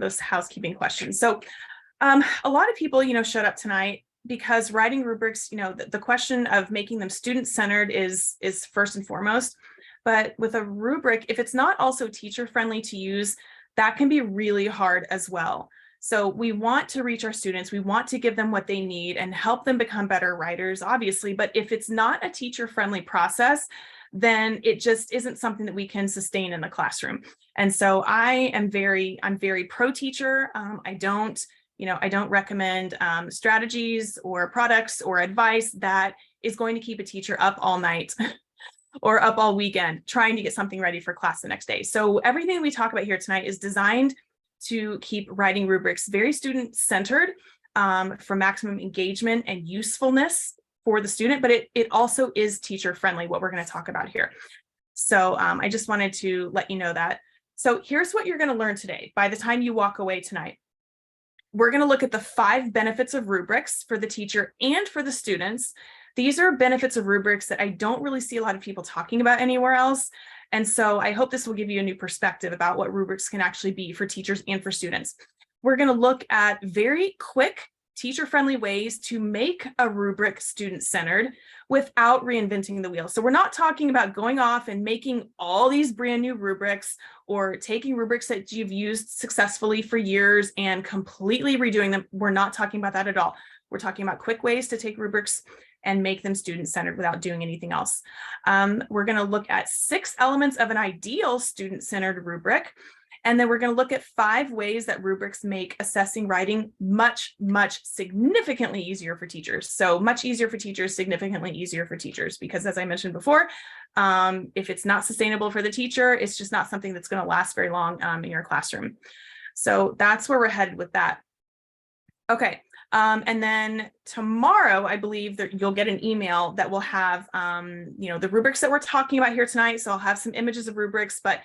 those housekeeping questions. So a lot of people, showed up tonight because writing rubrics, the question of making them student-centered is first and foremost. But with a rubric, if it's not also teacher-friendly to use, that can be really hard as well. So we want to reach our students, we want to give them what they need and help them become better writers, obviously. But if it's not a teacher-friendly process, then it just isn't something that we can sustain in the classroom. And so I'm very pro teacher. I don't recommend strategies or products or advice that is going to keep a teacher up all night or up all weekend trying to get something ready for class the next day. So everything we talk about here tonight is designed to keep writing rubrics very student-centered for maximum engagement and usefulness for the student, but it also is teacher-friendly, what we're going to talk about here. So I just wanted to let you know that. So here's what you're going to learn today. By the time you walk away tonight, we're going to look at the 5 benefits of rubrics for the teacher and for the students. These are benefits of rubrics that I don't really see a lot of people talking about anywhere else. And so I hope this will give you a new perspective about what rubrics can actually be for teachers and for students. We're going to look at very quick, teacher-friendly ways to make a rubric student-centered without reinventing the wheel. So we're not talking about going off and making all these brand new rubrics or taking rubrics that you've used successfully for years and completely redoing them. We're not talking about that at all. We're talking about quick ways to take rubrics and make them student-centered without doing anything else. We're going to look at 6 elements of an ideal student-centered rubric. And then we're going to look at 5 ways that rubrics make assessing writing much, much significantly easier for teachers. So much easier for teachers, significantly easier for teachers, because as I mentioned before, if it's not sustainable for the teacher, it's just not something that's going to last very long in your classroom. So that's where we're headed with that. Okay. And then tomorrow, I believe that you'll get an email that will have, the rubrics that we're talking about here tonight. So I'll have some images of rubrics, but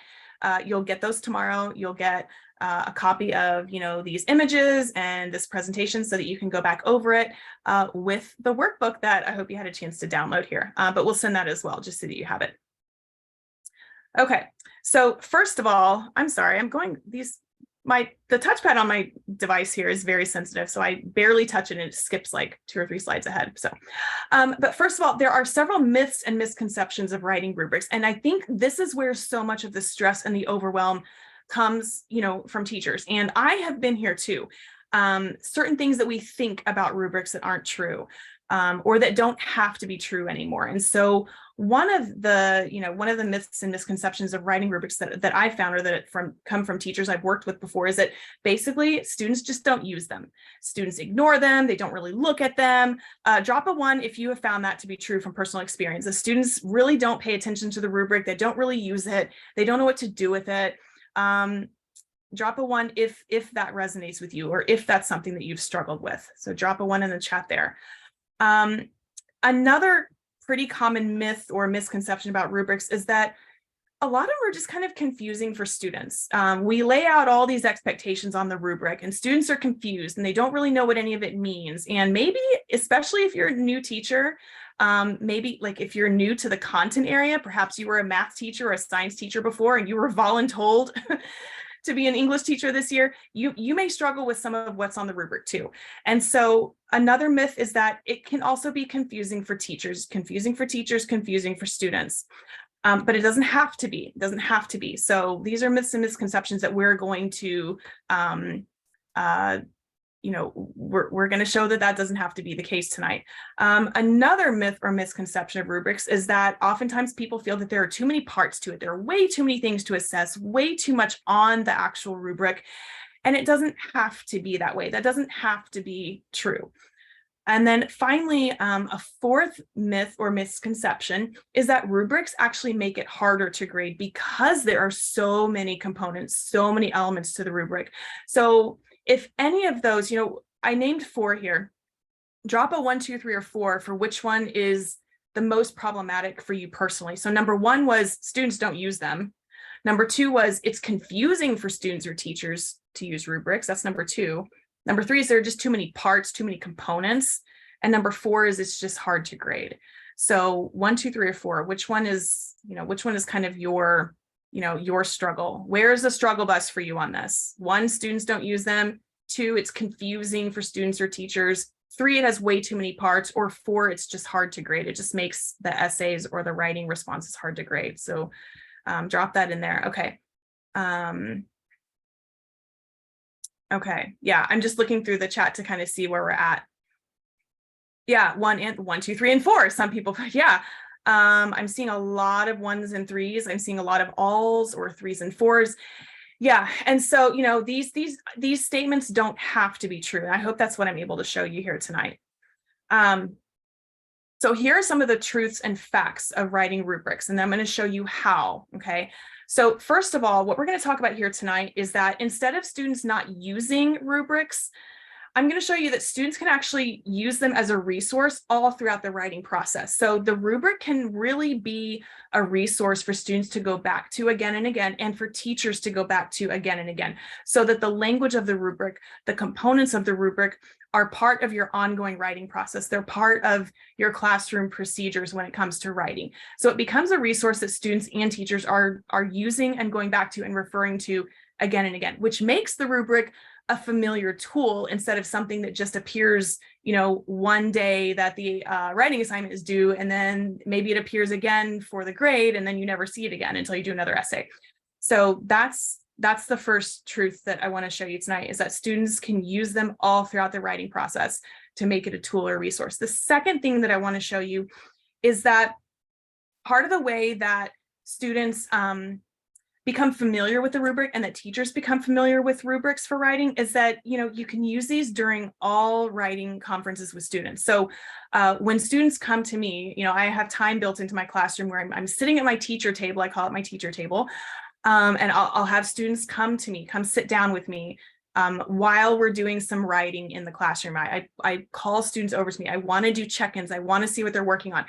you'll get those tomorrow. You'll get a copy of, these images and this presentation so that you can go back over it with the workbook that I hope you had a chance to download here. But we'll send that as well, just so that you have it. Okay, so first of all, I'm sorry, the touchpad on my device here is very sensitive, so I barely touch it and it skips like 2 or 3 slides ahead. So, but first of all, there are several myths and misconceptions of writing rubrics. And I think this is where so much of the stress and the overwhelm comes, from teachers. And I have been here too. Certain things that we think about rubrics that aren't true. Or that don't have to be true anymore. And so one of the myths and misconceptions of writing rubrics that I found, or that come from teachers I've worked with before, is that basically students just don't use them. Students ignore them. They don't really look at them. Drop a 1 if you have found that to be true from personal experience. The students really don't pay attention to the rubric. They don't really use it. They don't know what to do with it. Drop a 1 if that resonates with you, or if that's something that you've struggled with. So drop a 1 in the chat there. Another pretty common myth or misconception about rubrics is that a lot of them are just kind of confusing for students. We lay out all these expectations on the rubric and students are confused and they don't really know what any of it means. And maybe, especially if you're a new teacher, maybe like if you're new to the content area, perhaps you were a math teacher or a science teacher before and you were voluntold to be an English teacher this year, you may struggle with some of what's on the rubric too. And so another myth is that it can also be confusing for teachers, confusing for students. But it doesn't have to be. It doesn't have to be. So these are myths and misconceptions that we're going to we're going to show that doesn't have to be the case tonight. Another myth or misconception of rubrics is that oftentimes people feel that there are too many parts to it. There are way too many things to assess, way too much on the actual rubric, and it doesn't have to be that way. That doesn't have to be true. And then finally, a 4th myth or misconception is that rubrics actually make it harder to grade because there are so many components, so many elements to the rubric. So if any of those, I named 4 here, drop a 1, 2, 3, or 4 for which one is the most problematic for you personally. So number 1 was students don't use them. Number 2 was it's confusing for students or teachers to use rubrics. That's number 2. Number 3 is there are just too many parts, too many components. And number 4 is it's just hard to grade. So 1, 2, 3, or 4, which one is kind of your your struggle. Where is the struggle bus for you on this? 1, students don't use them. 2, it's confusing for students or teachers. 3, it has way too many parts. Or 4, it's just hard to grade. It just makes the essays or the writing responses hard to grade. So drop that in there. Okay. Okay. Yeah, I'm just looking through the chat to kind of see where we're at. Yeah, 1, 2, 3, and 4. Some people, yeah. I'm seeing a lot of 1s and 3s. I'm seeing a lot of alls or 3s and 4s. Yeah, and so these statements don't have to be true. And I hope that's what I'm able to show you here tonight. So here are some of the truths and facts of writing rubrics, and then I'm going to show you how. Okay. So first of all, what we're going to talk about here tonight is that instead of students not using rubrics, I'm going to show you that students can actually use them as a resource all throughout the writing process. So the rubric can really be a resource for students to go back to again and again, and for teachers to go back to again and again, so that the language of the rubric, the components of the rubric, are part of your ongoing writing process. They're part of your classroom procedures when it comes to writing. So it becomes a resource that students and teachers are using and going back to and referring to again and again, which makes the rubric a familiar tool instead of something that just appears, one day that the writing assignment is due, and then maybe it appears again for the grade, and then you never see it again until you do another essay. So that's the first truth that I want to show you tonight, is that students can use them all throughout the writing process to make it a tool or a resource. The second thing that I want to show you is that part of the way that students become familiar with the rubric, and that teachers become familiar with rubrics for writing, is that you can use these during all writing conferences with students. So when students come to me, I have time built into my classroom where I'm sitting at my teacher table. I call it my teacher table, and I'll have students come to me, come sit down with me while we're doing some writing in the classroom. I call students over to me. I want to do check-ins. I want to see what they're working on.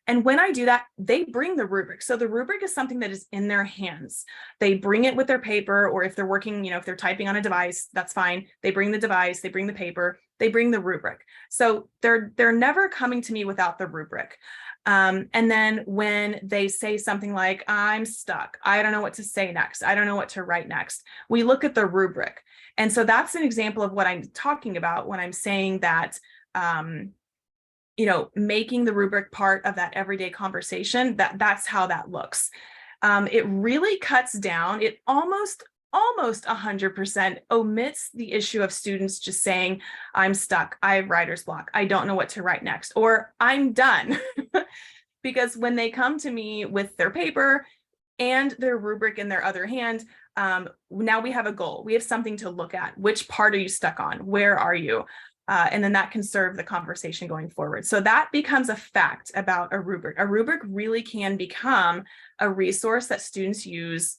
And when I do that, they bring the rubric. So the rubric is something that is in their hands. They bring it with their paper, or if they're working, if they're typing on a device, that's fine. They bring the device, they bring the paper, they bring the rubric. So they're never coming to me without the rubric. And then when they say something like, I'm stuck, I don't know what to say next, I don't know what to write next, we look at the rubric. And so that's an example of what I'm talking about when I'm saying that making the rubric part of that everyday conversation, that's how that looks. It really cuts down, it almost 100% omits the issue of students just saying, I'm stuck, I have writer's block, I don't know what to write next, or I'm done. Because when they come to me with their paper and their rubric in their other hand, now we have a goal, we have something to look at. Which part are you stuck on? Where are you? And then that can serve the conversation going forward. So that becomes a fact about a rubric. A rubric really can become a resource that students use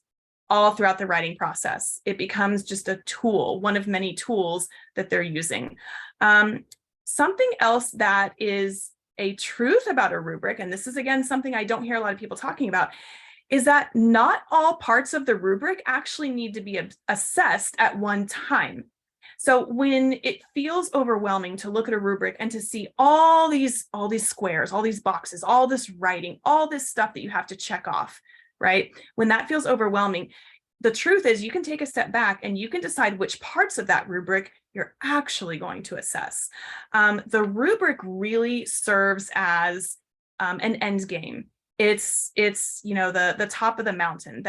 all throughout the writing process. It becomes just a tool, one of many tools that they're using. Something else that is a truth about a rubric, and this is again something I don't hear a lot of people talking about, is that not all parts of the rubric actually need to be assessed at one time. So when it feels overwhelming to look at a rubric and to see all these squares, all these boxes, all this writing, all this stuff that you have to check off, right? When that feels overwhelming, the truth is you can take a step back and you can decide which parts of that rubric you're actually going to assess. The rubric really serves as an end game. It's the top of the mountain that